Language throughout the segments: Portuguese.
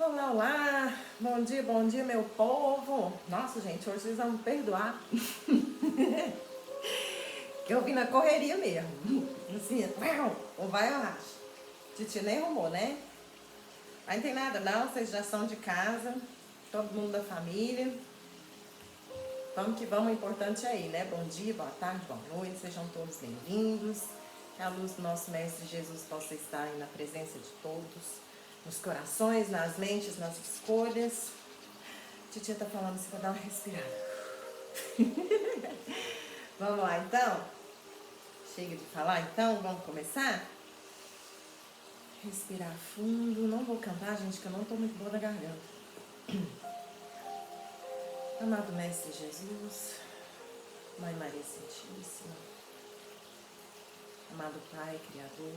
Olá, olá, bom dia, meu povo. Nossa, gente, hoje vocês vão me perdoar. Que eu vim na correria mesmo. Assim, ou vai ou racha. Titi nem arrumou, né? Mas não tem nada não, vocês já são de casa, todo mundo da família. Vamos que vamos, o importante é aí, né? Bom dia, boa tarde, boa noite, sejam todos bem-vindos. Que a luz do nosso Mestre Jesus possa estar aí na presença de todos, nos corações, nas mentes, nas escolhas. Titia tá falando assim pra dar uma respirada. Vamos lá, então? Chega de falar, então? Vamos começar? Respirar fundo. Não vou cantar, gente, que eu não tô muito boa da garganta. Amado Mestre Jesus, Mãe Maria Santíssima, amado Pai, Criador,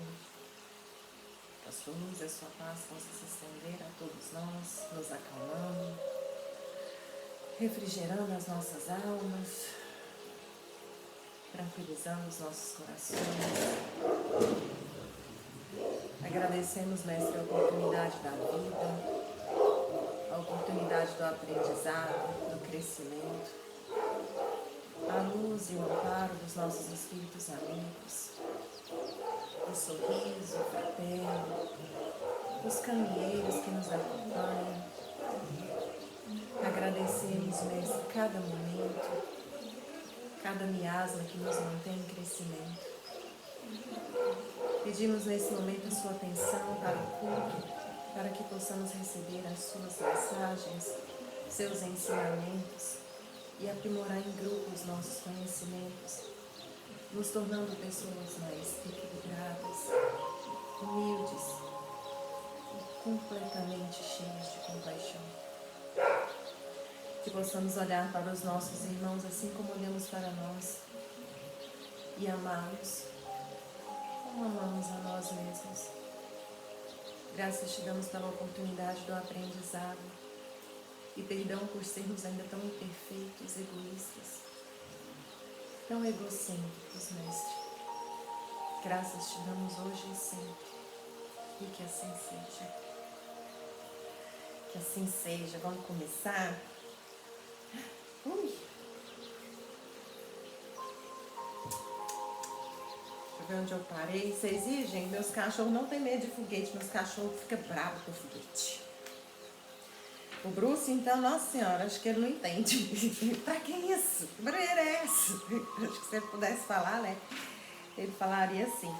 que a sua luz e a sua paz possam se estender a todos nós, nos acalmando, refrigerando as nossas almas, tranquilizando os nossos corações. Agradecemos, Mestre, a oportunidade da vida, a oportunidade do aprendizado, do crescimento, a luz e o amparo dos nossos espíritos amigos, o sorriso fraterno, os caminheiros que nos acompanham. Agradecemos, Mestre, cada momento, cada miasma que nos mantém em crescimento. Pedimos nesse momento a sua atenção para o culto, para que possamos receber as suas mensagens, seus ensinamentos e aprimorar em grupo os nossos conhecimentos, nos tornando pessoas mais equilibradas, humildes e completamente cheias de compaixão. Que possamos olhar para os nossos irmãos assim como olhamos para nós e amá-los como amamos a nós mesmos. Graças te damos pela oportunidade do aprendizado e perdão por sermos ainda tão imperfeitos, egoístas, tão egocêntricos, Mestre. Graças te damos hoje e sempre, e que assim seja. Que assim seja. Vamos começar? Ui! Deixa eu ver onde eu parei. Vocês viram, gente? Meus cachorros não têm medo de foguete, meus cachorros ficam bravos com foguete. O Bruce, então, nossa senhora, acho que ele não entende. Pra que isso? Que barulheira é essa? Acho que se ele pudesse falar, né? Ele falaria assim.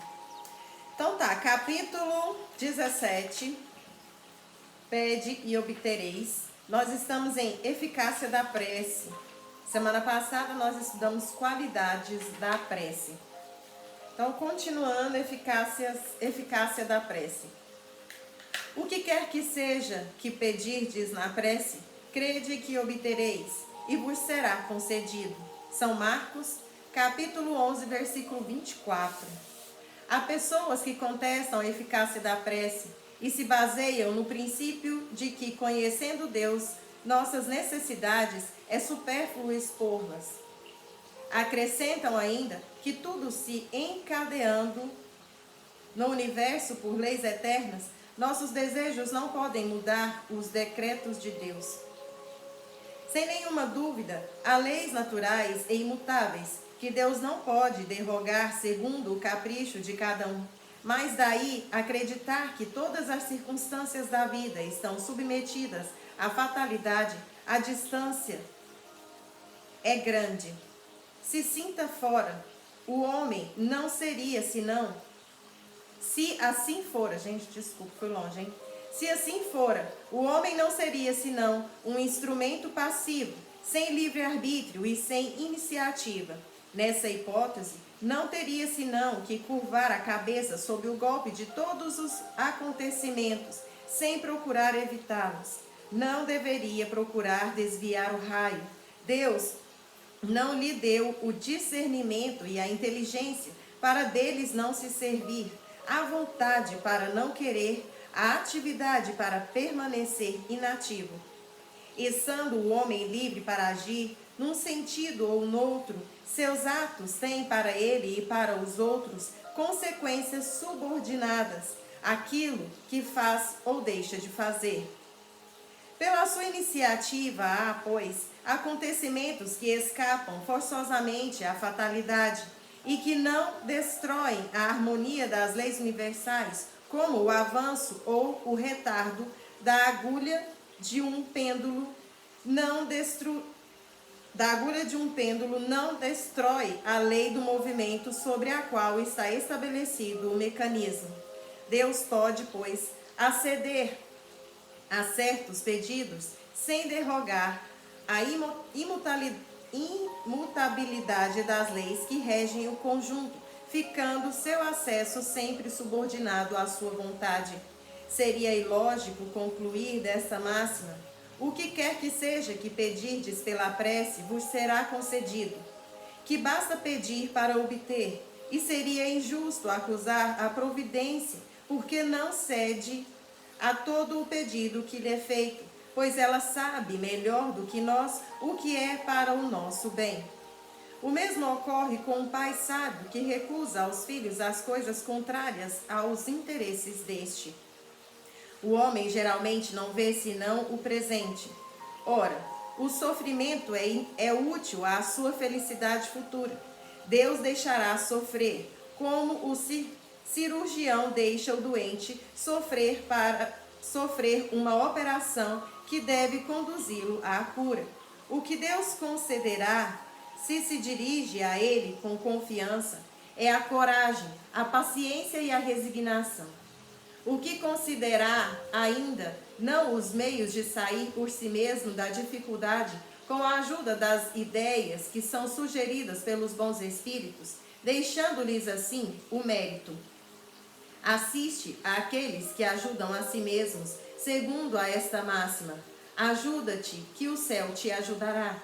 Então tá, capítulo 17. Pede e obtereis. Nós estamos em eficácia da prece. Semana passada nós estudamos qualidades da prece. Então, continuando, eficácia da prece. O que quer que seja que pedirdes na prece, crede que obtereis, e vos será concedido. São Marcos, capítulo 11, versículo 24. Há pessoas que contestam a eficácia da prece e se baseiam no princípio de que, conhecendo Deus, nossas necessidades, é supérfluo expor-las. Acrescentam ainda que tudo se encadeando no universo por leis eternas, nossos desejos não podem mudar os decretos de Deus. Sem nenhuma dúvida, há leis naturais e imutáveis que Deus não pode derrogar segundo o capricho de cada um. Mas daí acreditar que todas as circunstâncias da vida estão submetidas à fatalidade, a distância é grande. Se sinta fora, o homem não seria senão... Se assim fora, gente, desculpa, foi longe, hein? Se assim fora, o homem não seria senão um instrumento passivo, sem livre-arbítrio e sem iniciativa. Nessa hipótese, não teria senão que curvar a cabeça sob o golpe de todos os acontecimentos, sem procurar evitá-los. Não deveria procurar desviar o raio. Deus não lhe deu o discernimento e a inteligência para deles não se servir, a vontade para não querer, a atividade para permanecer inativo. Estando o homem livre para agir num sentido ou noutro, seus atos têm para ele e para os outros consequências subordinadas àquilo que faz ou deixa de fazer. Pela sua iniciativa há, pois, acontecimentos que escapam forçosamente à fatalidade e que não destroem a harmonia das leis universais, como o avanço ou o retardo da agulha de um pêndulo não destrói a lei do movimento sobre a qual está estabelecido o mecanismo. Deus pode, pois, aceder a certos pedidos sem derrogar a imutabilidade das leis que regem o conjunto, ficando seu acesso sempre subordinado à sua vontade. Seria ilógico concluir desta máxima: o que quer que seja que pedirdes pela prece vos será concedido, que basta pedir para obter, e seria injusto acusar a providência porque não cede a todo o pedido que lhe é feito, pois ela sabe melhor do que nós o que é para o nosso bem. O mesmo ocorre com um pai sábio que recusa aos filhos as coisas contrárias aos interesses deste. O homem geralmente não vê senão o presente. Ora, o sofrimento é útil à sua felicidade futura. Deus deixará sofrer, como o cirurgião deixa o doente sofrer para sofrer uma operação que deve conduzi-lo à cura. O que Deus concederá, se dirige a Ele com confiança, é a coragem, a paciência e a resignação. O que considerar ainda não os meios de sair por si mesmo da dificuldade com a ajuda das ideias que são sugeridas pelos bons espíritos, deixando-lhes assim o mérito. Assiste àqueles que ajudam a si mesmos, segundo a esta máxima: ajuda-te, que o céu te ajudará.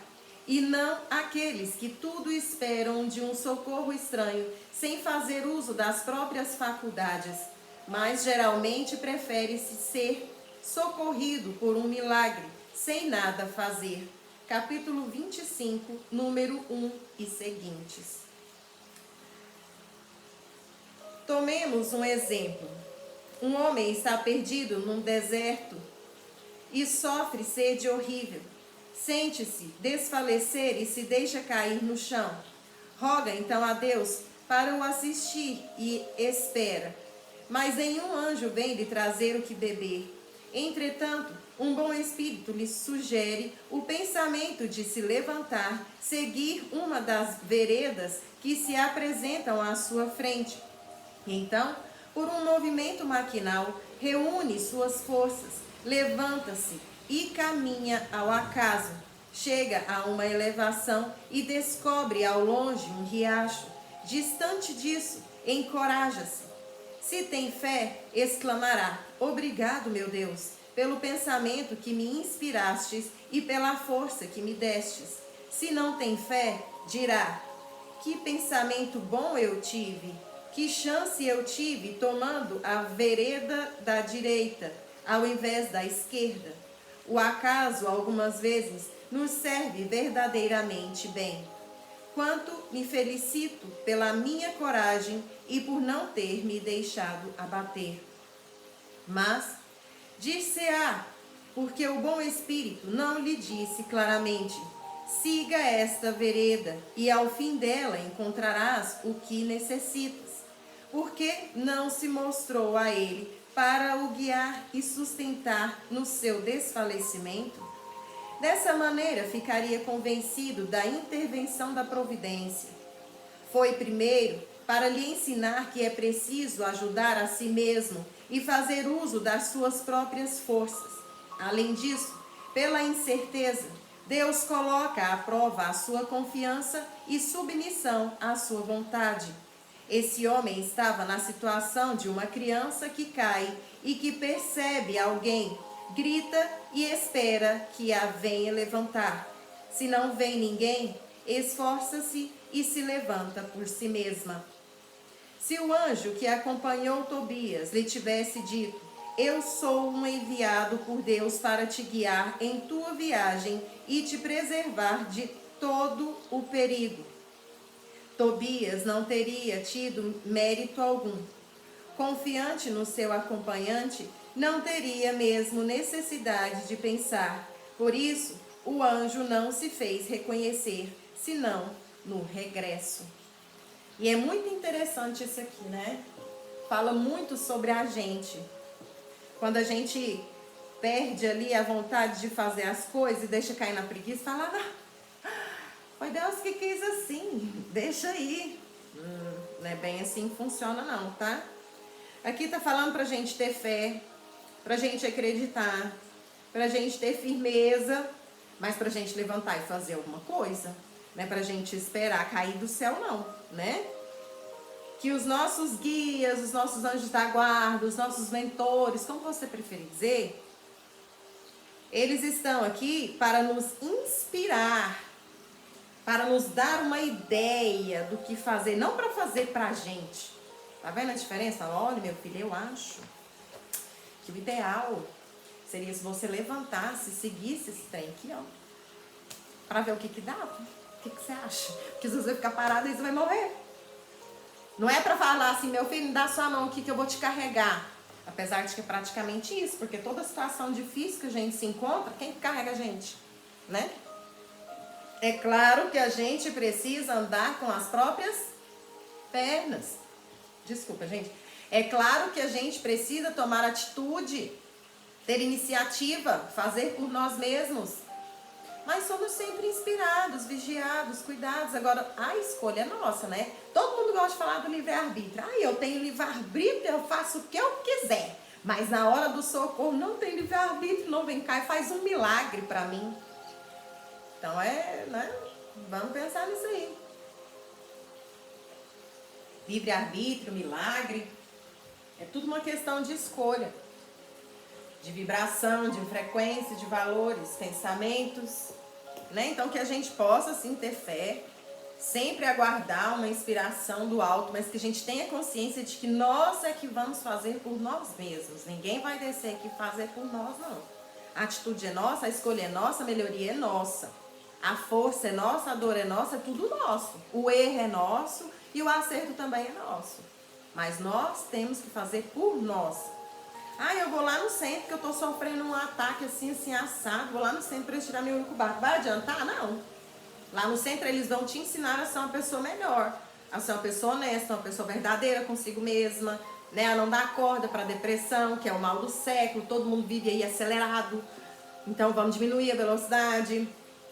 E não aqueles que tudo esperam de um socorro estranho, sem fazer uso das próprias faculdades, mas geralmente prefere-se ser socorrido por um milagre, sem nada fazer. Capítulo 25, número 1 e seguintes. Tomemos um exemplo. Um homem está perdido num deserto e sofre sede horrível. Sente-se desfalecer e se deixa cair no chão. Roga então a Deus para o assistir e espera. Mas nenhum anjo vem lhe trazer o que beber. Entretanto, um bom espírito lhe sugere o pensamento de se levantar, seguir uma das veredas que se apresentam à sua frente. Então, por um movimento maquinal, reúne suas forças, levanta-se e caminha ao acaso. Chega a uma elevação e descobre ao longe um riacho. Distante disso, encoraja-se. Se tem fé, exclamará: obrigado, meu Deus, pelo pensamento que me inspirastes e pela força que me destes. Se não tem fé, dirá: que pensamento bom eu tive! Que chance eu tive tomando a vereda da direita, ao invés da esquerda. O acaso, algumas vezes, nos serve verdadeiramente bem. Quanto me felicito pela minha coragem e por não ter me deixado abater. Mas, dir-se-á, porque o bom espírito não lhe disse claramente: siga esta vereda, e ao fim dela encontrarás o que necessitas. Porque não se mostrou a ele para o guiar e sustentar no seu desfalecimento? Dessa maneira ficaria convencido da intervenção da providência. Foi primeiro para lhe ensinar que é preciso ajudar a si mesmo e fazer uso das suas próprias forças. Além disso, pela incerteza, Deus coloca à prova a sua confiança e submissão à sua vontade. Esse homem estava na situação de uma criança que cai e que percebe alguém, grita e espera que a venha levantar. Se não vem ninguém, esforça-se e se levanta por si mesma. Se o anjo que acompanhou Tobias lhe tivesse dito: eu sou um enviado por Deus para te guiar em tua viagem e te preservar de todo o perigo, Tobias não teria tido mérito algum. Confiante no seu acompanhante, não teria mesmo necessidade de pensar. Por isso, o anjo não se fez reconhecer, senão no regresso. E é muito interessante isso aqui, né? Fala muito sobre a gente. Quando a gente perde ali a vontade de fazer as coisas e deixa cair na preguiça, fala, não, foi Deus que quis assim, deixa aí. Não é bem assim que funciona não, tá? Aqui tá falando pra gente ter fé, pra gente acreditar, pra gente ter firmeza, mas pra gente levantar e fazer alguma coisa, não é pra gente esperar cair do céu não, né? Que os nossos guias, os nossos anjos da guarda, os nossos mentores, como você preferir dizer, eles estão aqui para nos inspirar, para nos dar uma ideia do que fazer, não para fazer pra gente. Tá vendo a diferença? Olha, meu filho, eu acho que o ideal seria se você levantasse, seguisse esse trem aqui, ó, para ver o que dava. O que você acha? Porque se você ficar parado aí, você vai morrer. Não é para falar assim, meu filho, me dá sua mão aqui que eu vou te carregar. Apesar de que é praticamente isso, porque toda situação difícil que a gente se encontra, quem carrega a gente, né? É claro que a gente precisa andar com as próprias pernas. Desculpa, gente. É claro que a gente precisa tomar atitude, ter iniciativa, fazer por nós mesmos. Mas somos sempre inspirados, vigiados, cuidados. Agora, a escolha é nossa, né? Todo mundo gosta de falar do livre-arbítrio. Ah, eu tenho livre-arbítrio, eu faço o que eu quiser. Mas na hora do socorro não tem livre-arbítrio, não vem cá e faz um milagre pra mim. Então né? Vamos pensar nisso aí. Livre-arbítrio, milagre, é tudo uma questão de escolha. De vibração, de frequência, de valores, pensamentos, né? Então que a gente possa sim ter fé, sempre aguardar uma inspiração do alto, mas que a gente tenha consciência de que nós é que vamos fazer por nós mesmos. Ninguém vai descer aqui fazer por nós, não. A atitude é nossa, a escolha é nossa, a melhoria é nossa. A força é nossa, a dor é nossa, é tudo nosso. O erro é nosso e o acerto também é nosso. Mas nós temos que fazer por nós. Ah, eu vou lá no centro que eu tô sofrendo um ataque assim, assado. Vou lá no centro para eles tirar meu único barco. Vai adiantar? Não. Lá no centro eles vão te ensinar a ser uma pessoa melhor. A ser uma pessoa honesta, uma pessoa verdadeira consigo mesma. Né? A não dar corda para depressão, que é o mal do século. Todo mundo vive aí acelerado. Então vamos diminuir a velocidade.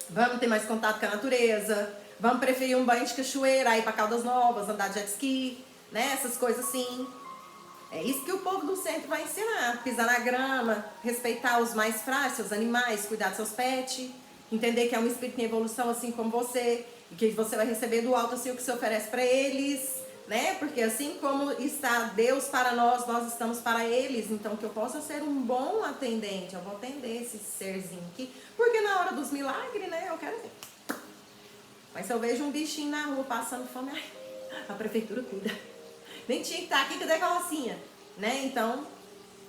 Vamos ter mais contato com a natureza. Vamos preferir um banho de cachoeira, ir para Caldas Novas, andar de jet ski. Né? Essas coisas assim. É isso que o povo do centro vai ensinar. Pisar na grama, respeitar os mais frágeis, seus animais, cuidar dos seus pets. Entender que é um espírito em evolução assim como você. E que você vai receber do alto assim o que se oferece para eles. Né? Porque assim como está Deus para nós, nós estamos para eles. Então que eu possa ser um bom atendente. Eu vou atender esse serzinho aqui. Porque na hora dos milagres, né? Eu quero ver. Mas se eu vejo um bichinho na rua passando fome, a prefeitura cuida. Nem tinha que estar aqui, cadê a carrocinha? Né? Então,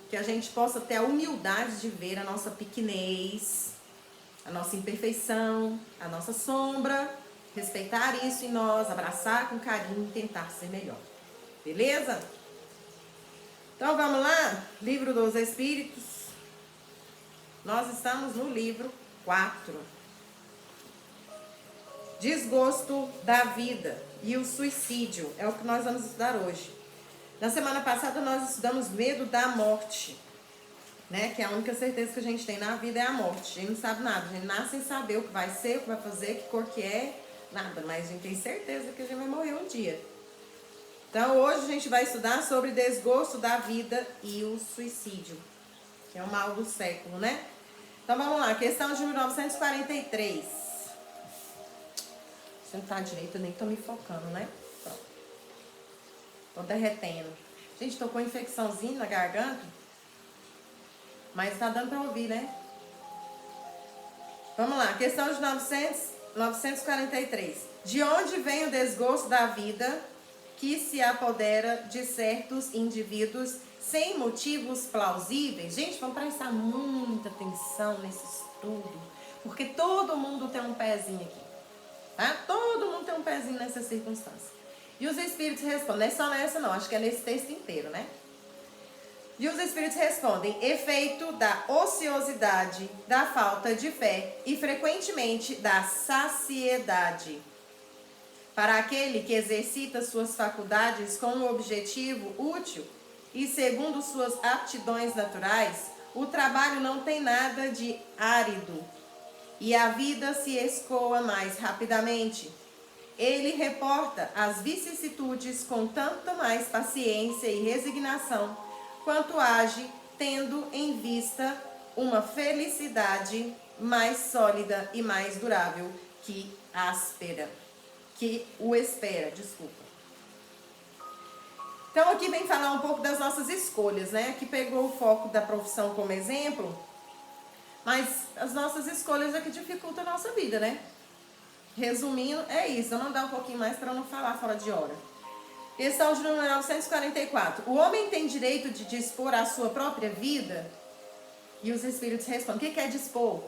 que a gente possa ter a humildade de ver a nossa pequenez, a nossa imperfeição, a nossa sombra, respeitar isso em nós, abraçar com carinho e tentar ser melhor. Beleza? Então, vamos lá? Livro dos Espíritos. Nós estamos no livro 4. Desgosto da vida e o suicídio é o que nós vamos estudar hoje. Na semana passada nós estudamos medo da morte, né? Que é a única certeza que a gente tem na vida é a morte. A gente não sabe nada, a gente nasce sem saber o que vai ser, o que vai fazer, que cor que é, nada. Mas a gente tem certeza que a gente vai morrer um dia. Então hoje a gente vai estudar sobre desgosto da vida e o suicídio, que é o mal do século, né? Então vamos lá, questão de 1943. Se não tá direito, eu nem tô me focando, né? Pronto. Tô derretendo. Gente, tô com infecçãozinha na garganta. Mas tá dando pra ouvir, né? Vamos lá, questão de 943. De onde vem o desgosto da vida que se apodera de certos indivíduos sem motivos plausíveis? Gente, vamos prestar muita atenção nesse estudo. Porque todo mundo tem um pezinho aqui. Tá? Todo mundo tem um pezinho nessa circunstância. E os espíritos respondem, não é só nessa não, acho que é nesse texto inteiro, né? E os espíritos respondem: efeito da ociosidade, da falta de fé e frequentemente da saciedade. Para aquele que exercita suas faculdades com um objetivo útil e segundo suas aptidões naturais, o trabalho não tem nada de árido e a vida se escoa mais rapidamente. Ele reporta as vicissitudes com tanto mais paciência e resignação, quanto age tendo em vista uma felicidade mais sólida e mais durável que o espera. Então aqui vem falar um pouco das nossas escolhas, né? Aqui pegou o foco da profissão como exemplo, mas as nossas escolhas é que dificultam a nossa vida, né? Resumindo, é isso. Eu vou dar um pouquinho mais para não falar fora de hora. Questão de número 944. O homem tem direito de dispor a sua própria vida? E os espíritos respondem: o que é dispor?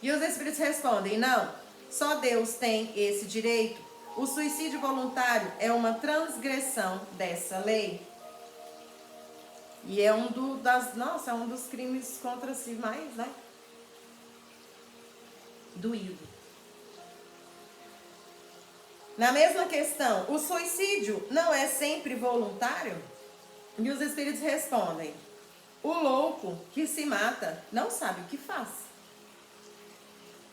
E os espíritos respondem: não, só Deus tem esse direito. O suicídio voluntário é uma transgressão dessa lei. E é um dos crimes contra si mais, né? Doído. Na mesma questão, o suicídio não é sempre voluntário? E os espíritos respondem: o louco que se mata não sabe o que faz.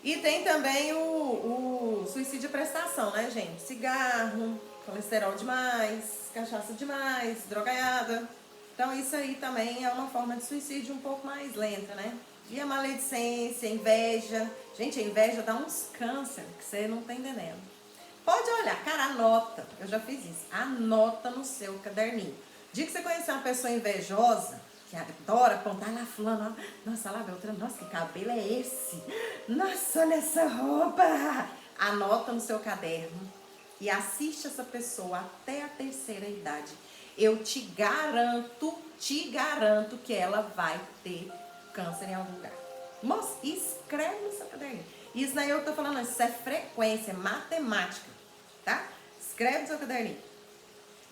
E tem também o suicídio de prestação, né, gente? Cigarro, colesterol demais, cachaça demais, drogaiada. Então isso aí também é uma forma de suicídio um pouco mais lenta, né? E a maledicência, a inveja. Gente, a inveja dá uns câncer que você não tá entendendo. Pode olhar, cara, anota. Eu já fiz isso. Anota no seu caderninho. Dia que você conhecer uma pessoa invejosa, que adora apontar lá fulano, nossa, lá Beltrano, nossa, que cabelo é esse? Nossa, olha essa roupa. Anota no seu caderno e assiste essa pessoa até a terceira idade. Eu te garanto que ela vai ter câncer em algum lugar. Moça, escreve no seu caderninho. Isso daí eu tô falando, isso é frequência, é matemática, tá? Escreve no seu caderninho.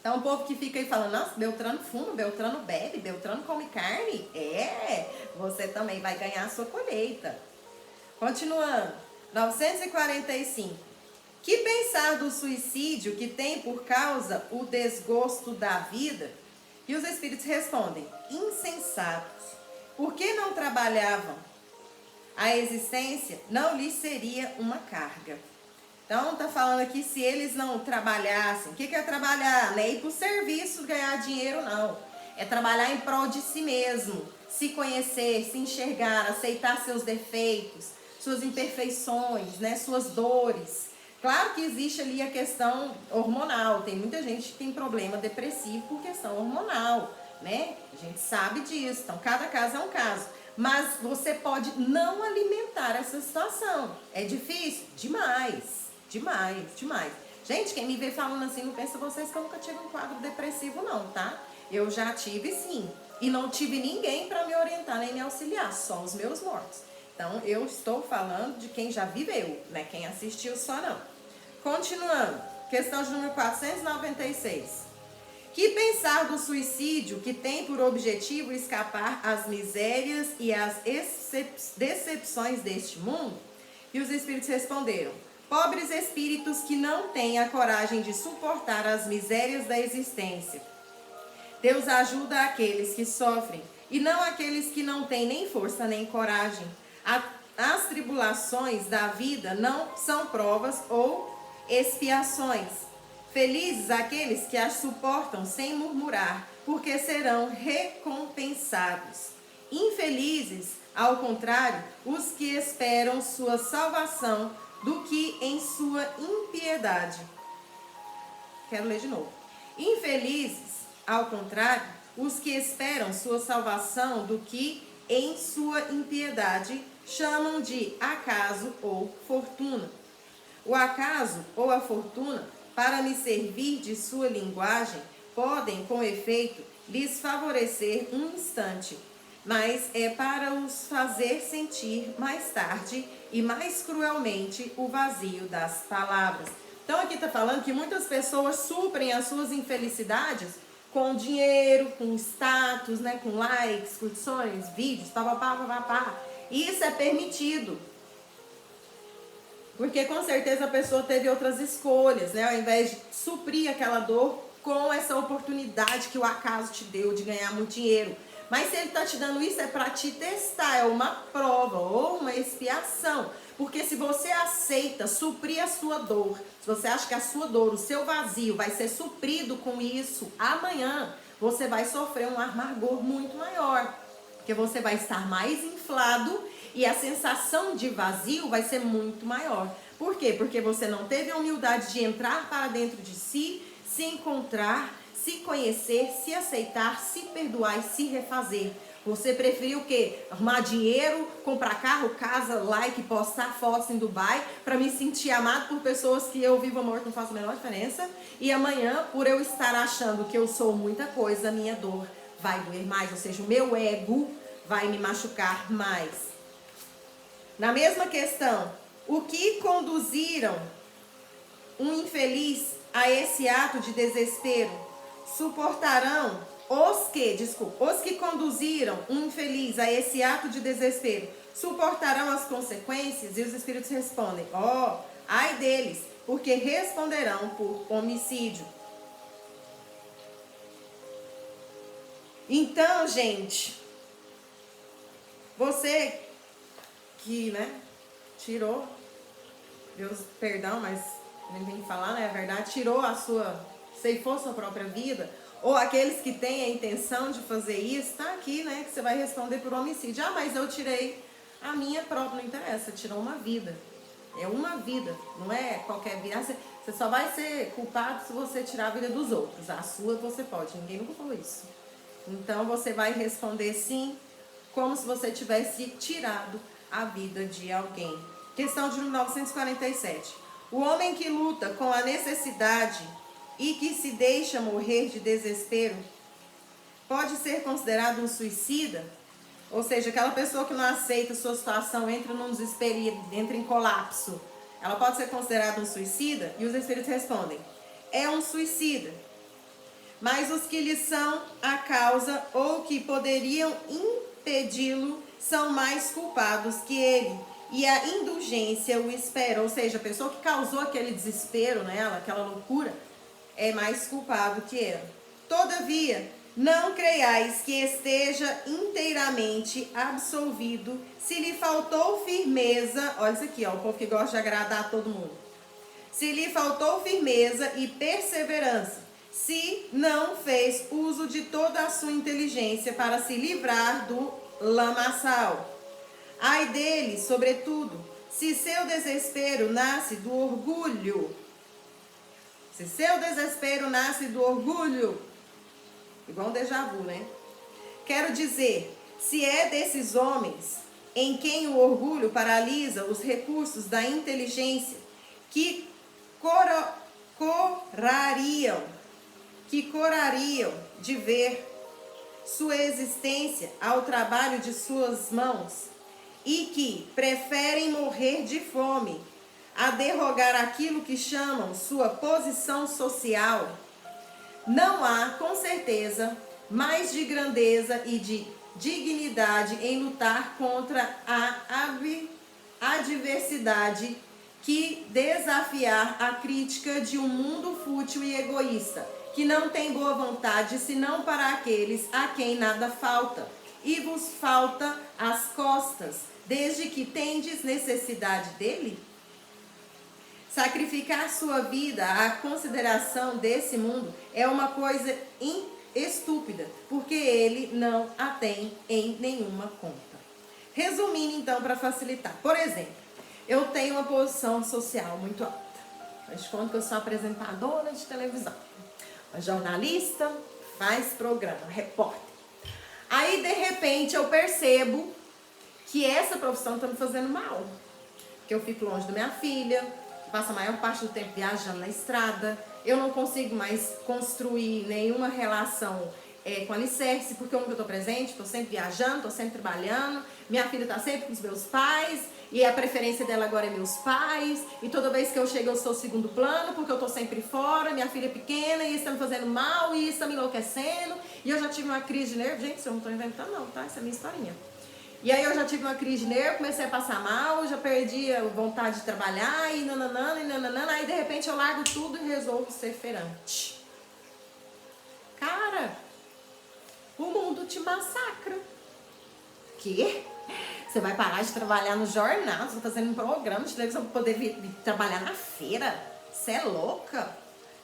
Então o povo que fica aí falando: nossa, Beltrano fuma, Beltrano bebe, Beltrano come carne. Você também vai ganhar a sua colheita. Continuando, 945. Que pensar do suicídio que tem por causa o desgosto da vida? E os espíritos respondem: insensatos. Por que não trabalhavam? A existência não lhes seria uma carga. Então, está falando aqui, se eles não trabalhassem. O que é trabalhar? Não é ir para o serviço ganhar dinheiro, não. É trabalhar em prol de si mesmo. Se conhecer, se enxergar, aceitar seus defeitos, suas imperfeições, né, suas dores. Claro que existe ali a questão hormonal. Tem muita gente que tem problema depressivo por questão hormonal, né? A gente sabe disso. Então, cada caso é um caso. Mas você pode não alimentar essa situação. É difícil? Demais. Demais, demais. Gente, quem me vê falando assim, não pensa vocês que eu nunca tive um quadro depressivo, não, tá? Eu já tive, sim. E não tive ninguém para me orientar nem me auxiliar, só os meus mortos. Então, eu estou falando de quem já viveu, né? Quem assistiu só não. Continuando. Questão de número 496. Que pensar do suicídio que tem por objetivo escapar às misérias e às decepções deste mundo? E os espíritos responderam: pobres espíritos que não têm a coragem de suportar as misérias da existência. Deus ajuda aqueles que sofrem e não aqueles que não têm nem força nem coragem. As tribulações da vida não são provas ou expiações. Felizes aqueles que as suportam sem murmurar, porque serão recompensados. Infelizes, ao contrário, os que esperam sua salvação do que em sua impiedade. Quero ler de novo. Infelizes, ao contrário, os que esperam sua salvação do que em sua impiedade chamam de acaso ou fortuna. O acaso ou a fortuna, para me servir de sua linguagem, podem, com efeito, lhes favorecer um instante, mas é para os fazer sentir mais tarde e mais cruelmente o vazio das palavras. Então aqui está falando que muitas pessoas suprem as suas infelicidades com dinheiro, com status, né, com likes, curtições, vídeos, papapá. Isso é permitido. Porque com certeza a pessoa teve outras escolhas, né? Ao invés de suprir aquela dor com essa oportunidade que o acaso te deu de ganhar muito dinheiro. Mas se ele está te dando isso é para te testar, é uma prova ou uma expiação. Porque se você aceita suprir a sua dor, se você acha que a sua dor, o seu vazio vai ser suprido com isso, amanhã você vai sofrer um amargor muito maior. Porque você vai estar mais inflado e a sensação de vazio vai ser muito maior. Por quê? Porque você não teve a humildade de entrar para dentro de si, se encontrar, se conhecer, se aceitar, se perdoar e se refazer. Você preferiu o quê? Arrumar dinheiro, comprar carro, casa, like, postar fotos em Dubai para me sentir amado por pessoas que eu vivo amor, não faz a menor diferença. E amanhã, por eu estar achando que eu sou muita coisa, a minha dor vai doer mais, ou seja, o meu ego vai me machucar mais. Na mesma questão, o que conduziram um infeliz a esse ato de desespero? Suportarão os que conduziram um infeliz a esse ato de desespero, suportarão as consequências? E os espíritos respondem: ai deles, porque responderão por homicídio. Então, gente, você que, tirou, Deus, perdão, mas nem tem que falar, né? É verdade, ceifou sua própria vida, ou aqueles que têm a intenção de fazer isso, tá aqui, né? Que você vai responder por homicídio. Mas eu tirei a minha própria, não interessa, tirou uma vida. É uma vida, não é qualquer vida. Você só vai ser culpado se você tirar a vida dos outros. A sua você pode, ninguém nunca falou isso. Então você vai responder sim, como se você tivesse tirado a vida de alguém. Questão de 1947. O homem que luta com a necessidade e que se deixa morrer de desespero pode ser considerado um suicida? Ou seja, aquela pessoa que não aceita sua situação, entra num desespero, entra em colapso, ela pode ser considerada um suicida? E os espíritos respondem: é um suicida. Mas os que lhe são a causa ou que poderiam impedi-lo são mais culpados que ele, e a indulgência o espera. Ou seja, a pessoa que causou aquele desespero nela, aquela loucura, é mais culpado que ela. Todavia, não creiais que esteja inteiramente absolvido se lhe faltou firmeza. Olha isso aqui, o povo que gosta de agradar a todo mundo. Se lhe faltou firmeza e perseverança, se não fez uso de toda a sua inteligência para se livrar do lamaçal. Ai dele, sobretudo, se seu desespero nasce do orgulho. Se seu desespero nasce do orgulho, igual um déjà vu, né? Quero dizer, se é desses homens em quem o orgulho paralisa os recursos da inteligência, que corariam de ver sua existência ao trabalho de suas mãos e que preferem morrer de fome a derrogar aquilo que chamam sua posição social, não há, com certeza, mais de grandeza e de dignidade em lutar contra a adversidade que desafiar a crítica de um mundo fútil e egoísta, que não tem boa vontade senão para aqueles a quem nada falta, e vos falta às costas, desde que tendes necessidade dele? Sacrificar sua vida à consideração desse mundo é uma coisa estúpida, porque ele não a tem em nenhuma conta. Resumindo então, para facilitar, por exemplo, eu tenho uma posição social muito alta. Faz de conta que eu sou apresentadora de televisão, uma jornalista, faz programa, repórter. Aí, de repente, eu percebo que essa profissão está me fazendo mal. Que eu fico longe da minha filha, passo a maior parte do tempo viajando na estrada, eu não consigo mais construir nenhuma relação com alicerce, porque eu tô presente, tô sempre viajando, tô sempre trabalhando, minha filha tá sempre com os meus pais, e a preferência dela agora é meus pais, e toda vez que eu chego eu sou segundo plano, porque eu tô sempre fora, minha filha é pequena, e isso tá me fazendo mal, e isso tá me enlouquecendo, e eu já tive uma crise de nervo, gente, isso eu não tô inventando não, tá? Essa é a minha historinha. E aí eu já tive uma crise de nervo, comecei a passar mal, já perdi a vontade de trabalhar, e nananana, aí de repente eu largo tudo e resolvo ser feirante. Cara, o mundo te massacra. Quê? Você vai parar de trabalhar no jornal, você vai fazendo um programa de televisão para poder vir trabalhar na feira? Você é louca?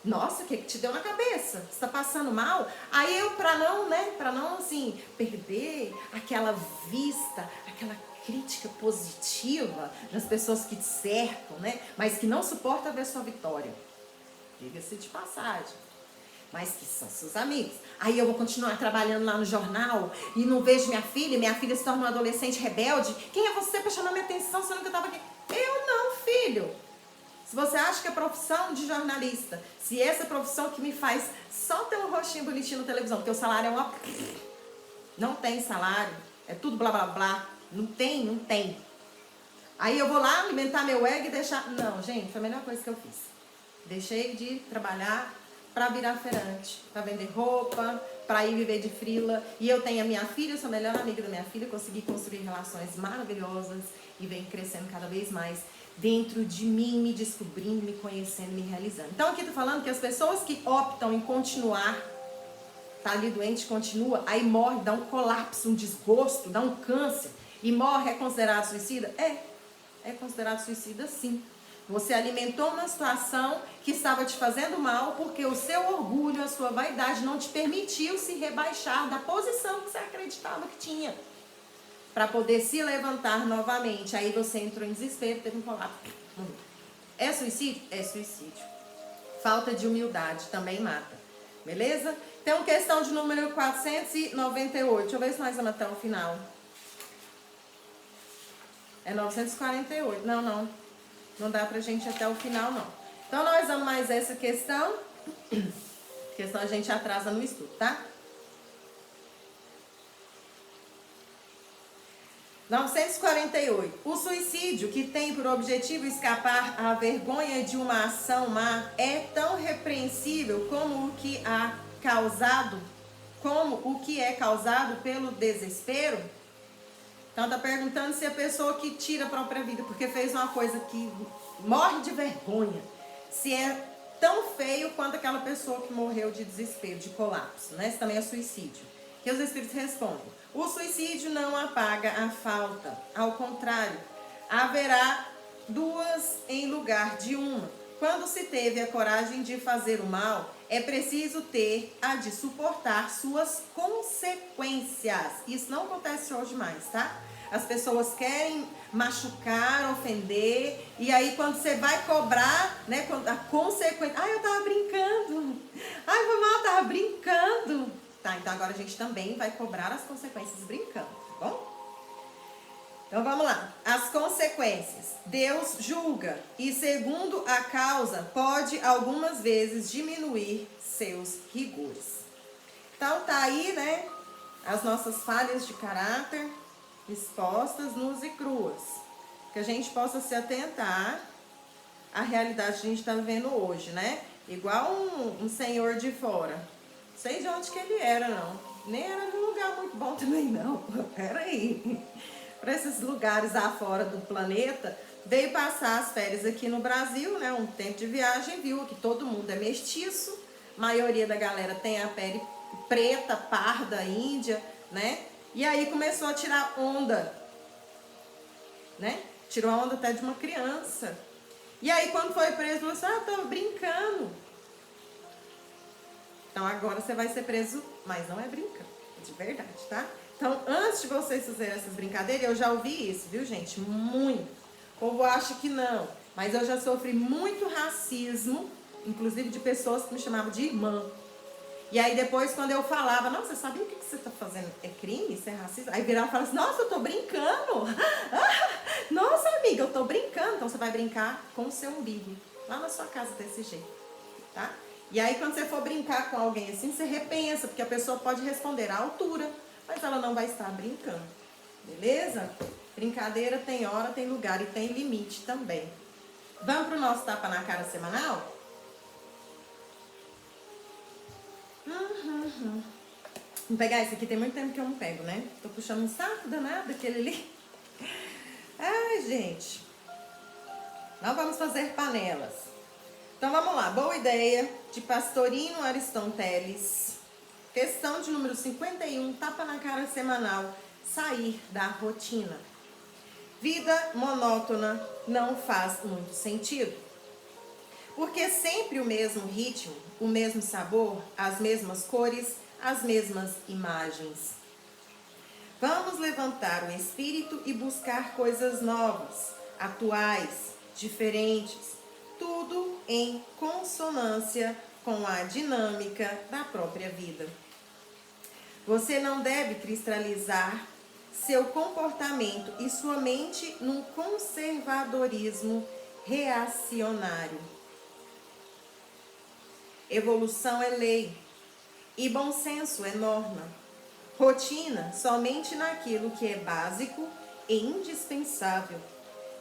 Nossa, o que te deu na cabeça? Você tá passando mal? Aí eu, pra não, assim, perder aquela vista, aquela crítica positiva das pessoas que te cercam, né? Mas que não suportam ver sua vitória. Diga-se de passagem. Mas que são seus amigos. Aí eu vou continuar trabalhando lá no jornal e não vejo minha filha se torna uma adolescente rebelde. Quem é você para chamar minha atenção se eu nunca estava aqui? Eu não, filho. Se você acha que a profissão de jornalista, se essa profissão que me faz só ter um rostinho bonitinho na televisão, porque o salário é uma... Não tem salário, é tudo blá blá blá. Não tem. Aí eu vou lá alimentar meu ego e deixar... Não, gente, foi a melhor coisa que eu fiz. Deixei de trabalhar para virar feirante, para vender roupa, para ir viver de frila. E eu tenho a minha filha, eu sou a melhor amiga da minha filha, consegui construir relações maravilhosas e venho crescendo cada vez mais dentro de mim, me descobrindo, me conhecendo, me realizando. Então aqui tô falando que as pessoas que optam em continuar, tá ali doente, continua, aí morre, dá um colapso, um desgosto, dá um câncer e morre, é considerado suicida? É considerado suicida sim. Você alimentou uma situação que estava te fazendo mal porque o seu orgulho, a sua vaidade não te permitiu se rebaixar da posição que você acreditava que tinha. Para poder se levantar novamente. Aí você entrou em desespero, teve um colapso. É suicídio? É suicídio. Falta de humildade também mata. Beleza? Então, questão de número 498. Deixa eu ver se nós vamos até o final. É 948. Não dá pra gente ir até o final, não. Então, nós vamos mais essa questão, porque senão a gente atrasa no estudo, tá? 948. O suicídio, que tem por objetivo escapar à vergonha de uma ação má, é tão repreensível como o que é causado pelo desespero? Então tá perguntando se a pessoa que tira a própria vida porque fez uma coisa que morre de vergonha, se é tão feio quanto aquela pessoa que morreu de desespero, de colapso, né? Isso também é suicídio. Que os espíritos respondem: o suicídio não apaga a falta, ao contrário, haverá duas em lugar de uma. Quando se teve a coragem de fazer o mal, é preciso ter a de suportar suas consequências. Isso não acontece hoje mais, tá? As pessoas querem machucar, ofender, e aí quando você vai cobrar, né, a consequência... eu tava brincando. Foi mal, eu tava brincando. Tá, então agora a gente também vai cobrar as consequências brincando, tá bom? Então vamos lá. As consequências. Deus julga e, segundo a causa, pode algumas vezes diminuir seus rigores. Então tá aí, né, as nossas falhas de caráter expostas nuas e cruas. Que a gente possa se atentar à realidade que a gente está vivendo hoje, né? Igual um senhor de fora. Não sei de onde que ele era, não. Nem era de um lugar muito bom também, não. Peraí. Para esses lugares afora do planeta, veio passar as férias aqui no Brasil, né? Um tempo de viagem, viu que todo mundo é mestiço. A maioria da galera tem a pele preta, parda, índia, né? E aí começou a tirar onda, né? Tirou a onda até de uma criança. E aí quando foi preso, falou assim: eu tava brincando. Então agora você vai ser preso, mas não é brincando, é de verdade, tá? Então, antes de vocês fazerem essas brincadeiras, eu já ouvi isso, viu, gente? Muito. O povo acha que não, mas eu já sofri muito racismo, inclusive de pessoas que me chamavam de irmã. E aí depois, quando eu falava: nossa, você sabia o que você tá fazendo? É crime? Isso é racismo? Aí virava e falava assim: nossa, eu tô brincando. Nossa, amiga, eu tô brincando. Então você vai brincar com o seu umbigo, lá na sua casa desse jeito, tá? E aí, quando você for brincar com alguém assim, você repensa, porque a pessoa pode responder à altura, mas ela não vai estar brincando. Beleza? Brincadeira tem hora, tem lugar e tem limite também. Vamos pro nosso tapa na cara semanal? Vou pegar esse aqui, tem muito tempo que eu não pego, né? Tô puxando um saco danado, aquele ali. Ai, gente. Não vamos fazer panelas. Então vamos lá, boa ideia de Pastorino Ariston Teles. Questão de número 51, tapa na cara semanal, sair da rotina. Vida monótona não faz muito sentido. Porque sempre o mesmo ritmo, o mesmo sabor, as mesmas cores, as mesmas imagens. Vamos levantar o espírito e buscar coisas novas, atuais, diferentes, tudo em consonância com a dinâmica da própria vida. Você não deve cristalizar seu comportamento e sua mente num conservadorismo reacionário. Evolução é lei e bom senso é norma. Rotina somente naquilo que é básico e indispensável.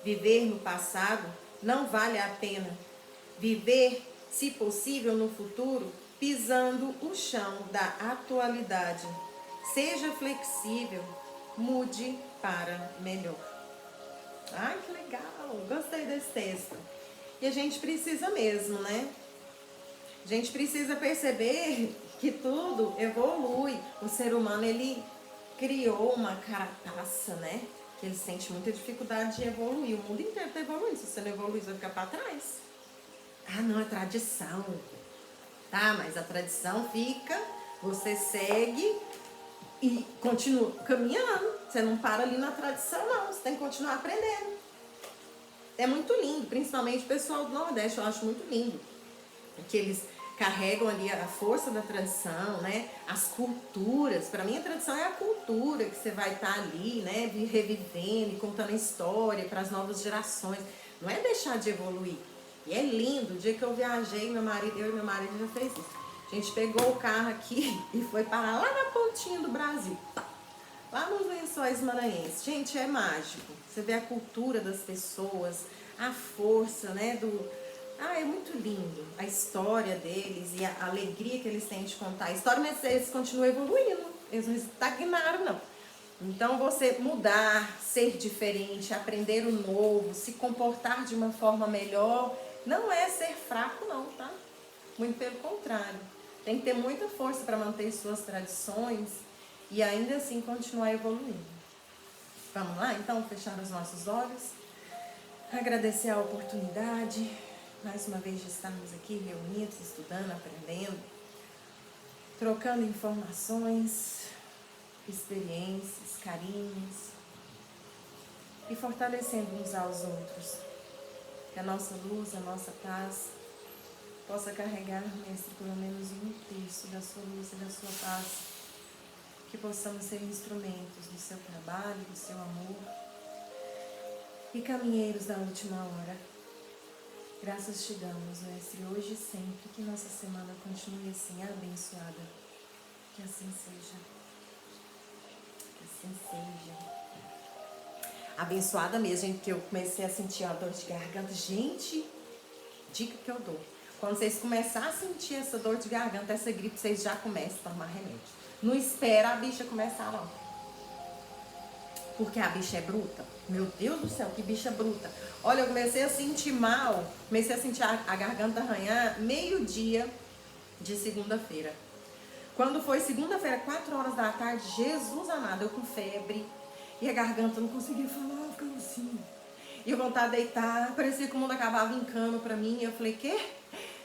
Viver no passado não vale a pena. Viver, se possível, no futuro, pisando o chão da atualidade. Seja flexível, mude para melhor. Ai, que legal! Gostei desse texto. E a gente precisa mesmo, né? A gente precisa perceber que tudo evolui. O ser humano, ele criou uma carapaça, né? Que ele sente muita dificuldade de evoluir. O mundo inteiro está evoluindo. Se você não evoluir, você vai ficar para trás. Ah, não, é tradição. Tá, mas a tradição fica, você segue e continua caminhando. Você não para ali na tradição, não. Você tem que continuar aprendendo. É muito lindo, principalmente o pessoal do Nordeste, eu acho muito lindo. Que eles carregam ali a força da tradição, né? As culturas. Para mim, a tradição é a cultura que você vai estar ali, né? Revivendo e contando a história para as novas gerações. Não é deixar de evoluir. E é lindo. O dia que eu viajei, eu e meu marido já fez isso. A gente pegou o carro aqui e foi parar lá na pontinha do Brasil. Lá nos Lençóis Maranhenses. Gente, é mágico. Você vê a cultura das pessoas, a força, né? É muito lindo. A história deles e a alegria que eles têm de contar. A história, mas eles continuam evoluindo. Eles não estagnaram, não. Então, você mudar, ser diferente, aprender o novo, se comportar de uma forma melhor, não é ser fraco, não, tá? Muito pelo contrário. Tem que ter muita força para manter suas tradições e ainda assim continuar evoluindo. Vamos lá, então, fechar os nossos olhos. Agradecer a oportunidade, mais uma vez, de estarmos aqui reunidos, estudando, aprendendo, trocando informações, experiências, carinhos e fortalecendo uns aos outros. Que a nossa luz, a nossa paz possa carregar, mestre, pelo menos 1/3 da sua luz e da sua paz. Que possamos ser instrumentos do seu trabalho, do seu amor e caminheiros da última hora. Graças te damos, mestre, hoje e sempre, que nossa semana continue assim abençoada. Que assim seja. Que assim seja. Abençoada mesmo, gente, porque eu comecei a sentir uma dor de garganta. Gente, dica que eu dou. Quando vocês começarem a sentir essa dor de garganta, essa gripe, vocês já começam a tomar remédio. Não espera a bicha começar, não. Porque a bicha é bruta. Meu Deus do céu, que bicha bruta. Olha, eu comecei a sentir mal, comecei a sentir a garganta arranhar meio-dia de segunda-feira. Quando foi segunda-feira, 4 horas da tarde, Jesus amado, eu com febre. E a garganta não conseguia falar, ficava assim. E eu vontade de deitar, parecia que o mundo acabava em cama pra mim. E eu falei, quê?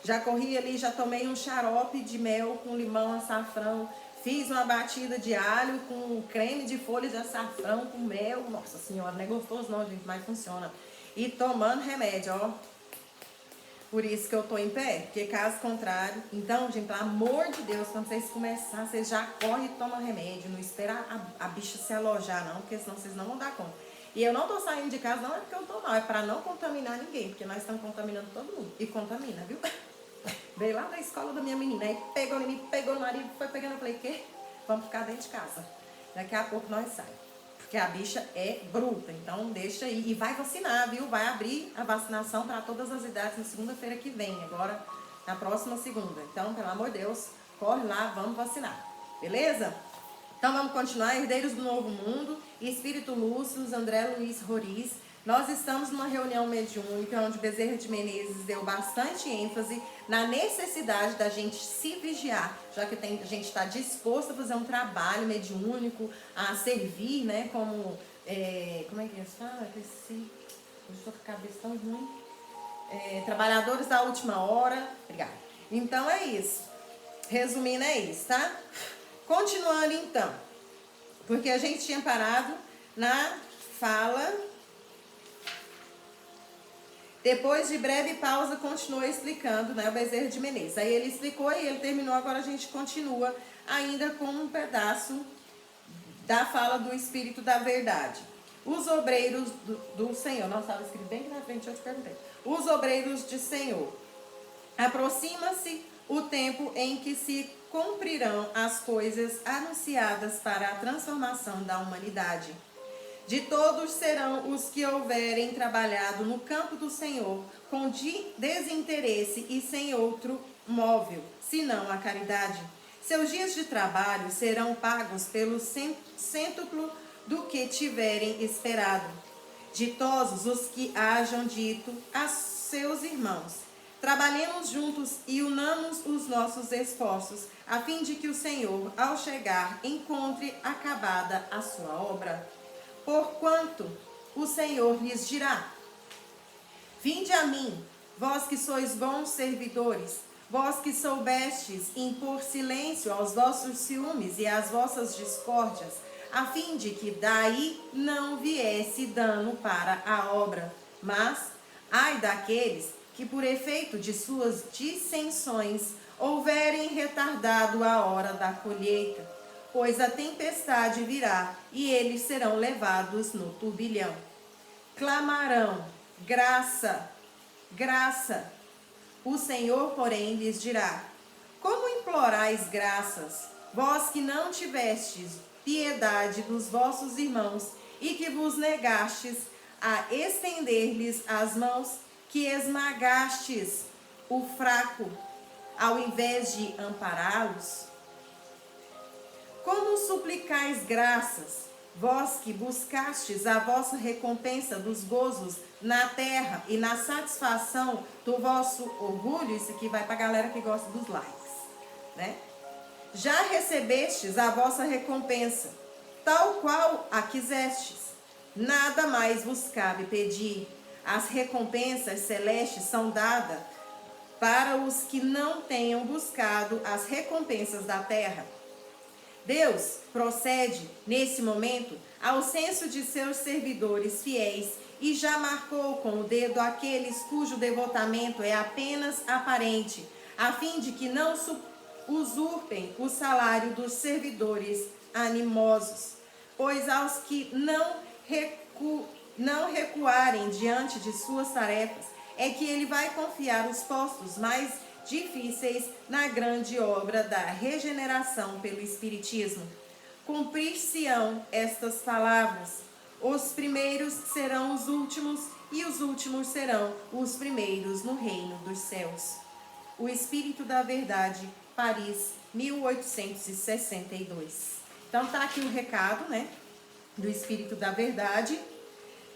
Já corri ali, já tomei um xarope de mel com limão, açafrão. Fiz uma batida de alho com creme de folhas de açafrão, com mel. Nossa senhora, não é gostoso não, gente, mas funciona. E tomando remédio, ó. Por isso que eu tô em pé, porque caso contrário... Então, gente, pelo amor de Deus, quando vocês começarem, vocês já correm e tomam remédio. Não espera a bicha se alojar, não, porque senão vocês não vão dar conta. E eu não tô saindo de casa, não é porque eu tô mal, é pra não contaminar ninguém, porque nós estamos contaminando todo mundo. E contamina, viu? Veio lá da escola da minha menina, aí pegou em mim, pegou no marido, foi pegando, eu falei, quê? Vamos ficar dentro de casa. Daqui a pouco nós saímos. Porque a bicha é bruta, então deixa aí. E vai vacinar, viu? Vai abrir a vacinação para todas as idades na segunda-feira que vem, agora na próxima segunda. Então, pelo amor de Deus, corre lá, vamos vacinar. Beleza? Então vamos continuar. Herdeiros do Novo Mundo, Espírito Lúcio, André Luiz Roriz. Nós estamos numa reunião mediúnica onde Bezerra de Menezes deu bastante ênfase na necessidade da gente se vigiar, já que a gente está disposto a fazer um trabalho mediúnico, a servir, né, como é que eles falam? Eu estou com a cabeça tão ruim. Trabalhadores da última hora. Obrigada. Então é isso. Resumindo, é isso, tá? Continuando então, porque a gente tinha parado na fala. Depois de breve pausa, continuou explicando, né, o Bezerra de Menezes. Aí ele explicou e ele terminou, agora a gente continua ainda com um pedaço da fala do Espírito da Verdade. Os obreiros do Senhor, não estava escrito bem aqui na frente, eu te perguntei. Os obreiros de Senhor. Aproxima-se o tempo em que se cumprirão as coisas anunciadas para a transformação da humanidade. De todos serão os que houverem trabalhado no campo do Senhor com desinteresse e sem outro móvel, senão a caridade. Seus dias de trabalho serão pagos pelo cêntuplo do que tiverem esperado. Ditosos os que hajam dito a seus irmãos: trabalhemos juntos e unamos os nossos esforços, a fim de que o Senhor, ao chegar, encontre acabada a sua obra. Porquanto o Senhor lhes dirá: vinde a mim, vós que sois bons servidores, vós que soubestes impor silêncio aos vossos ciúmes e às vossas discórdias, a fim de que daí não viesse dano para a obra. Mas, ai daqueles que por efeito de suas dissensões houverem retardado a hora da colheita, pois a tempestade virá e eles serão levados no turbilhão. Clamarão: graça, graça. O Senhor, porém, lhes dirá: como implorais graças, vós que não tivestes piedade dos vossos irmãos e que vos negastes a estender-lhes as mãos, que esmagastes o fraco, ao invés de ampará-los? Como suplicais graças, vós que buscastes a vossa recompensa dos gozos na terra e na satisfação do vosso orgulho? Isso aqui vai para a galera que gosta dos likes, né? Já recebestes a vossa recompensa, tal qual a quisestes. Nada mais vos cabe pedir. As recompensas celestes são dadas para os que não tenham buscado as recompensas da terra. Deus procede, nesse momento, ao censo de seus servidores fiéis e já marcou com o dedo aqueles cujo devotamento é apenas aparente, a fim de que não usurpem o salário dos servidores animosos. Pois aos que não recuarem diante de suas tarefas, é que ele vai confiar os postos mais difíceis na grande obra da regeneração pelo Espiritismo. Cumprir-se-ão estas palavras: os primeiros serão os últimos e os últimos serão os primeiros no reino dos céus. O Espírito da Verdade, Paris, 1862. Então tá aqui o recado, né, do Espírito da Verdade.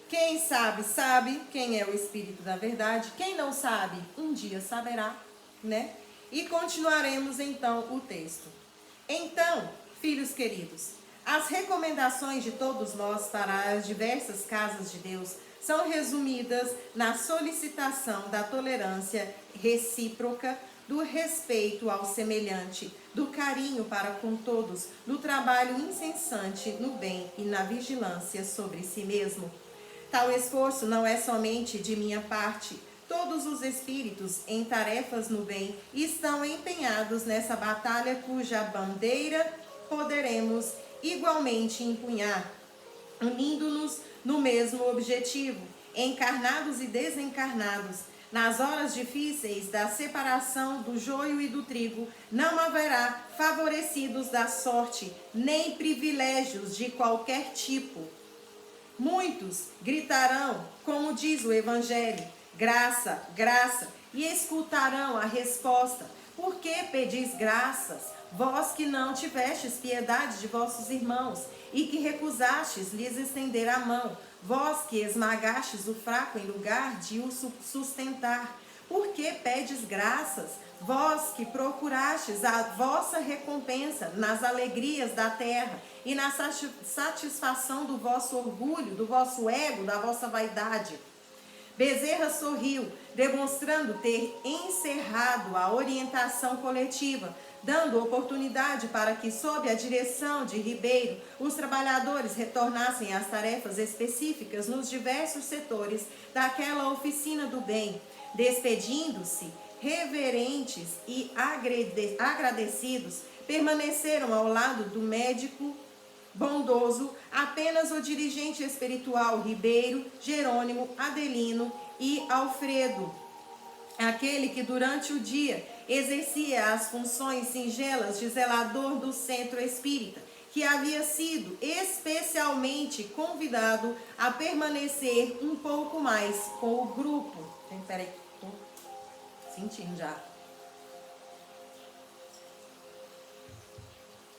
Quem sabe, sabe quem é o Espírito da Verdade. Quem não sabe, um dia saberá, né? E continuaremos então o texto. Então, filhos queridos, as recomendações de todos nós para as diversas casas de Deus são resumidas na solicitação da tolerância recíproca, do respeito ao semelhante, do carinho para com todos, do trabalho incessante no bem e na vigilância sobre si mesmo. Tal esforço não é somente de minha parte. Todos os espíritos em tarefas no bem estão empenhados nessa batalha cuja bandeira poderemos igualmente empunhar, unindo-nos no mesmo objetivo, encarnados e desencarnados, Nas horas difíceis da separação do joio e do trigo, não haverá favorecidos da sorte, nem privilégios de qualquer tipo. Muitos gritarão, como diz o Evangelho, graça, graça, e escutarão a resposta: por que pedis graças, vós que não tivestes piedade de vossos irmãos, e que recusastes lhes estender a mão, vós que esmagastes o fraco em lugar de o sustentar? Por que pedes graças, vós que procurastes a vossa recompensa nas alegrias da terra e na satisfação do vosso orgulho, do vosso ego, da vossa vaidade? Bezerra sorriu, demonstrando ter encerrado a orientação coletiva, dando oportunidade para que, sob a direção de Ribeiro, os trabalhadores retornassem às tarefas específicas nos diversos setores daquela oficina do bem. Despedindo-se, reverentes e agradecidos, permaneceram ao lado do médico bondoso apenas o dirigente espiritual Ribeiro, Jerônimo, Adelino e Alfredo, aquele que durante o dia exercia as funções singelas de zelador do centro espírita, que havia sido especialmente convidado a permanecer um pouco mais com o grupo. Peraí, tô sentindo já.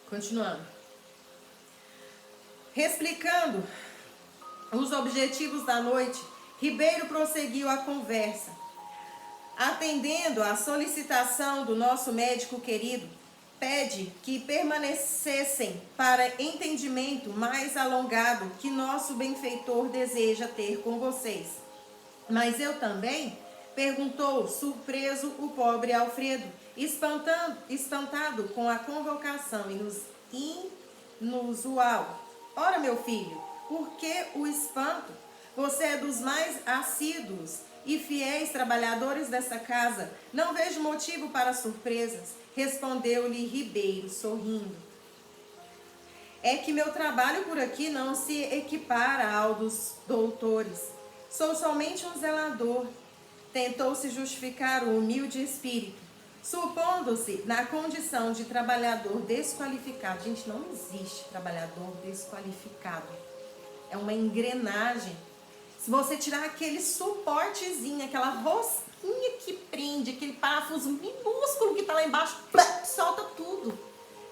Continuando. Explicando os objetivos da noite, Ribeiro prosseguiu a conversa. Atendendo à solicitação do nosso médico querido, pede que permanecessem para entendimento mais alongado que nosso benfeitor deseja ter com vocês. Mas eu também? Perguntou, surpreso, o pobre Alfredo, espantado com a convocação inusual. Ora, meu filho, por que o espanto? Você é dos mais assíduos e fiéis trabalhadores dessa casa. Não vejo motivo para surpresas, respondeu-lhe Ribeiro, sorrindo. É que meu trabalho por aqui não se equipara ao dos doutores. Sou somente um zelador. Tentou se justificar o humilde espírito, supondo-se na condição de trabalhador desqualificado. Gente, não existe trabalhador desqualificado. É uma engrenagem. Se você tirar aquele suportezinho, aquela rosquinha que prende, aquele parafuso minúsculo que está lá embaixo, solta tudo.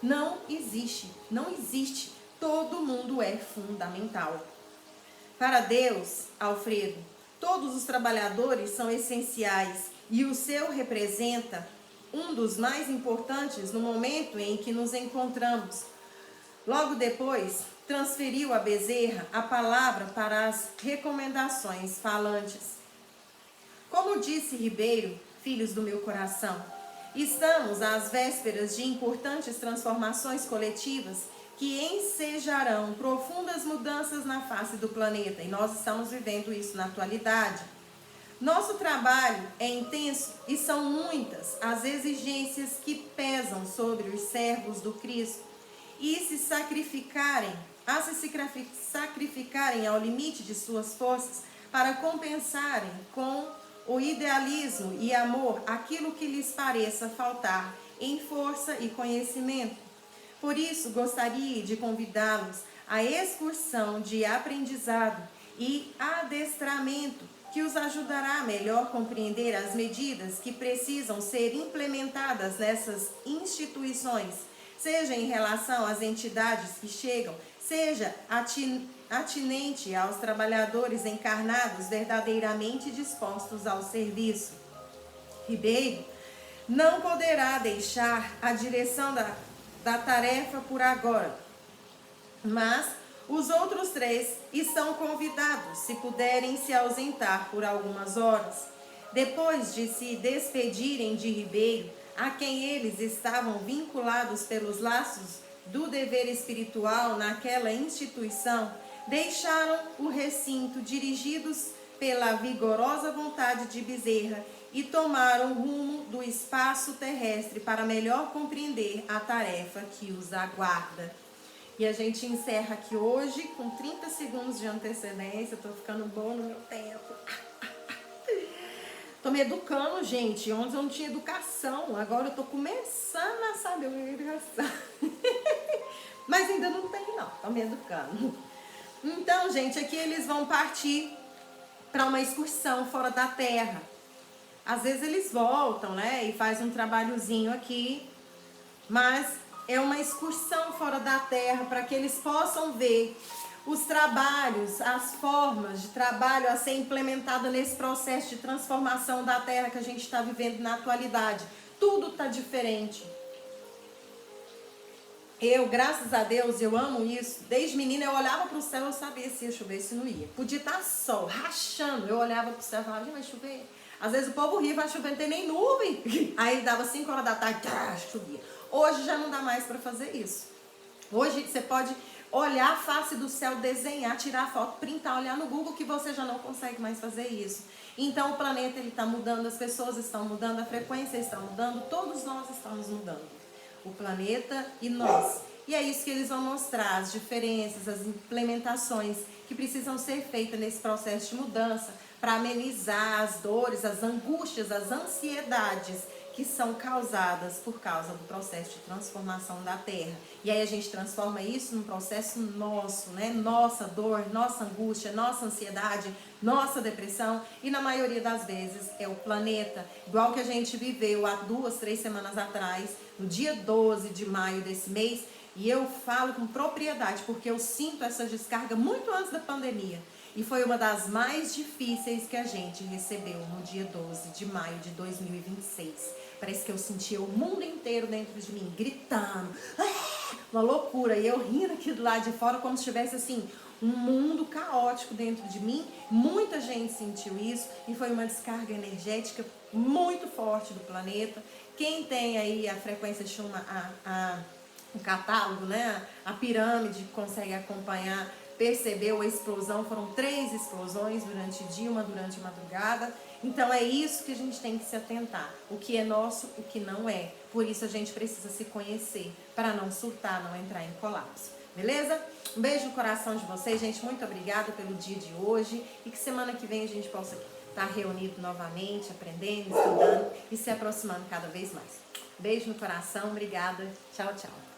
Não existe, não existe. Todo mundo é fundamental. Para Deus, Alfredo, todos os trabalhadores são essenciais e o seu representa um dos mais importantes no momento em que nos encontramos. Logo depois, transferiu a Bezerra a palavra para as recomendações falantes. Como disse Ribeiro, filhos do meu coração, estamos às vésperas de importantes transformações coletivas que ensejarão profundas mudanças na face do planeta, e nós estamos vivendo isso na atualidade. Nosso trabalho é intenso e são muitas as exigências que pesam sobre os servos do Cristo e se sacrificarem ao limite de suas forças para compensarem com o idealismo e amor aquilo que lhes pareça faltar em força e conhecimento. Por isso, gostaria de convidá-los à excursão de aprendizado e adestramento que os ajudará a melhor compreender as medidas que precisam ser implementadas nessas instituições, seja em relação às entidades que chegam, seja atinente aos trabalhadores encarnados verdadeiramente dispostos ao serviço. Ribeiro não poderá deixar a direção da tarefa por agora, mas os outros 3 estão convidados, se puderem se ausentar por algumas horas. Depois de se despedirem de Ribeiro, a quem eles estavam vinculados pelos laços do dever espiritual naquela instituição, deixaram o recinto dirigidos pela vigorosa vontade de Bezerra e tomaram o rumo do espaço terrestre para melhor compreender a tarefa que os aguarda. E a gente encerra aqui hoje com 30 segundos de antecedência. Eu tô ficando bom no meu tempo. Tô me educando, gente. Onde eu não tinha educação. Agora eu tô começando a saber o que é educação. Mas ainda não tem, não. Tô me educando. Então, gente, aqui eles vão partir para uma excursão fora da terra. Às vezes eles voltam, né? E faz um trabalhozinho aqui. Mas é uma excursão fora da terra para que eles possam ver os trabalhos, as formas de trabalho a ser implementada nesse processo de transformação da terra que a gente está vivendo na atualidade. Tudo está diferente. Eu, graças a Deus, eu amo isso. Desde menina eu olhava para o céu, eu sabia se ia chover, se não ia. Podia estar sol, rachando. Eu olhava para o céu e falava, vai chover. Às vezes o povo ria, vai chover, não tem nem nuvem. Aí dava 5 horas da tarde, chovia. Hoje já não dá mais para fazer isso. Hoje você pode olhar a face do céu, desenhar, tirar foto, printar, olhar no Google que você já não consegue mais fazer isso. Então o planeta ele está mudando, as pessoas estão mudando, a frequência está mudando, todos nós estamos mudando. O planeta e nós. E é isso que eles vão mostrar, as diferenças, as implementações que precisam ser feitas nesse processo de mudança para amenizar as dores, as angústias, as ansiedades que são causadas por causa do processo de transformação da Terra. E aí a gente transforma isso num processo nosso, né? Nossa dor, nossa angústia, nossa ansiedade, nossa depressão. E na maioria das vezes é o planeta. Igual que a gente viveu há 2, 3 semanas atrás, no dia 12 de maio desse mês. E eu falo com propriedade, porque eu sinto essa descarga muito antes da pandemia. E foi uma das mais difíceis que a gente recebeu no dia 12 de maio de 2026. Parece que eu sentia o mundo inteiro dentro de mim, gritando. Uma loucura. E eu rindo aqui do lado de fora como se tivesse assim, um mundo caótico dentro de mim. Muita gente sentiu isso e foi uma descarga energética muito forte do planeta. Quem tem aí a frequência chama o catálogo, né? A pirâmide consegue acompanhar, percebeu a explosão, foram 3 explosões durante o dia, uma durante a madrugada. Então é isso que a gente tem que se atentar, o que é nosso, o que não é. Por isso a gente precisa se conhecer, para não surtar, não entrar em colapso. Beleza? Um beijo no coração de vocês, gente, muito obrigada pelo dia de hoje e que semana que vem a gente possa estar reunido novamente, aprendendo, estudando e se aproximando cada vez mais. Beijo no coração, obrigada, tchau, tchau.